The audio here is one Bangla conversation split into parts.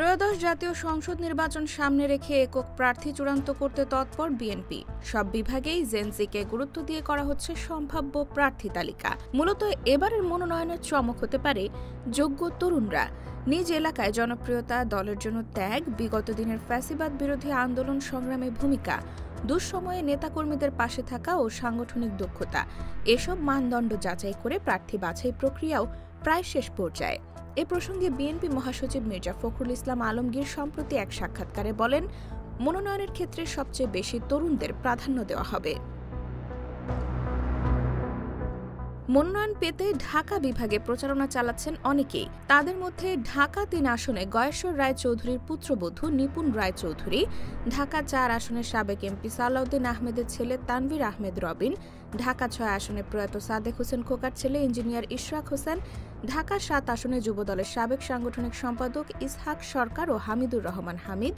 ত্রয়োদশ জাতীয় সংসদ নির্বাচন সামনে রেখে একক প্রার্থী চূড়ান্ত করতে তৎপর বিএনপি। সব বিভাগেই জেনজিকে গুরুত্ব দিয়ে করা হচ্ছে সম্ভাব্য প্রার্থী তালিকা। মূলত এবারের মনোনয়নের চমক হতে পারে যোগ্য তরুণরা। নিজ এলাকায় জনপ্রিয়তা, দলের জন্য ত্যাগ, বিগত দিনের ফ্যাসিবাদ বিরোধী আন্দোলন সংগ্রামে ভূমিকা, দুঃসময়ে নেতাকর্মীদের পাশে থাকা ও সাংগঠনিক দক্ষতা, এসব মানদণ্ড যাচাই করে প্রার্থী বাছাই প্রক্রিয়াও প্রায় শেষ পর্যায়ে। এ প্রসঙ্গে বিএনপি মহাসচিব মির্জা ফখরুল ইসলাম আলমগীর সম্প্রতি এক সাক্ষাৎকারে বলেন, মনোনয়নের ক্ষেত্রে সবচেয়ে বেশি তরুণদের প্রাধান্য দেওয়া হবে। মনোনয়ন পেতে ঢাকা বিভাগে প্রচারণা চালাচ্ছেন অনেকেই। তাদের মধ্যে ঢাকা ৩ আসনে গয়েশ্বর রায়চৌধুরীর পুত্রবধূ নিপুণ রায়চৌধুরী, ঢাকা ৪ আসনে সাবেক এমপি সালাউদ্দিন আহমেদের ছেলে তানভীর আহমেদ রবিন, ঢাকা ৬ আসনে প্রয়াত সাদেক হোসেন খোকার ছেলে ইঞ্জিনিয়ার ইশরাক হোসেন, ঢাকা ৭ আসনে যুবদলের সাবেক সাংগঠনিক সম্পাদক ইসহাক সরকার ও হামিদুর রহমান হামিদ,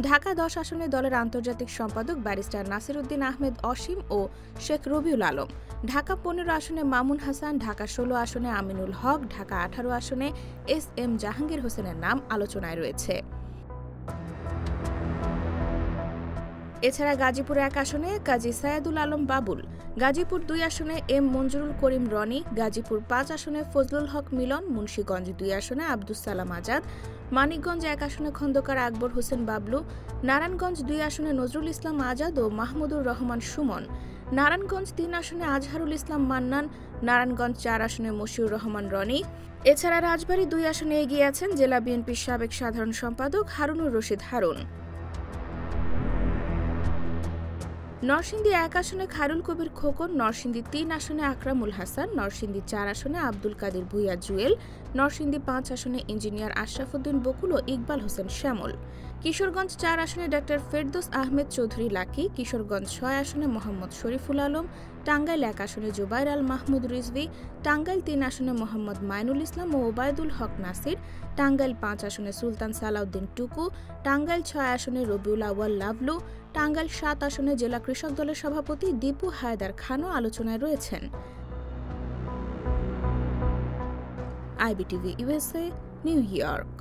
ঢাকা ১০ আসনে দলের আন্তর্জাতিক সম্পাদক ব্যারিস্টার নাসিরউদ্দিন আহমেদ অসীম ও শেখ রবিউল আলম, ঢাকা ১৫ আসনে মামুন হাসান, ঢাকা ১৬ আসনে আমিনুল হক, ঢাকা ১৮ আসনে এস.এম. জাহাঙ্গীর হোসেনের নাম আলোচনায় রয়েছে। এছাড়া গাজীপুর ১ আসনে কাজী সায়েদুল আলম বাবুল, গাজীপুর ২ আসনে এম মঞ্জুরুল করিম রনি, গাজীপুর ৫ আসনে ফজলুল হক মিলন, মুন্সিগঞ্জ ২ আসনে আব্দুস সালাম আজাদ, মানিকগঞ্জ ১ আসনে খন্দকার আকবর হোসেন বাবলু, নারায়ণগঞ্জ ২ আসনে নজরুল ইসলাম আজাদ ও মাহমুদুর রহমান সুমন, নারায়ণগঞ্জ ৩ আসনে আজহারুল ইসলাম মান্নান, নারায়ণগঞ্জ ৪ আসনে মশিউর রহমান রনি। এছাড়া রাজবাড়ী ২ আসনে এগিয়ে আছেন জেলা বিএনপির সাবেক সাধারণ সম্পাদক হারুনুর রশিদ হারুন। নরসিংদী ১ আসনে খায়রুল কবির খোকন, নরসিংদী ৩ আসনে আকরামুল হাসান, নরসিংদী ৪ আসনে আব্দুল কাদির ভূঁইয়া জুয়েল, নরসিংদী ৫ আসনে ইঞ্জিনিয়ার আশরাফুদ্দিন বকুল ও ইকবাল হোসেন শ্যামল, কিশোরগঞ্জ ৪ আসনে ডাক্তার ফেরদৌস আহমেদ চৌধুরী লাকি, কিশোরগঞ্জ ৬ আসনে মোহাম্মদ শরীফুল আলম, টাঙ্গাইল ১ আসনে জুবাইর আল মাহমুদ রিজভী, টাঙ্গাইল ৩ আসনে মোহাম্মদ মাইনুল ইসলাম ও ওবায়দুল হক নাসির, টাঙ্গাইল ৫ আসনে সুলতান সালাউদ্দিন টুকু, টাঙ্গাইল ৬ আসনে রবিউল আউয়াল লাভলু, টাঙ্গাইল ৭ আসনে জেলা কৃষক দলের সভাপতি দীপু হায়দার খানও আলোচনায় রয়েছেন। IBTV USA, new York.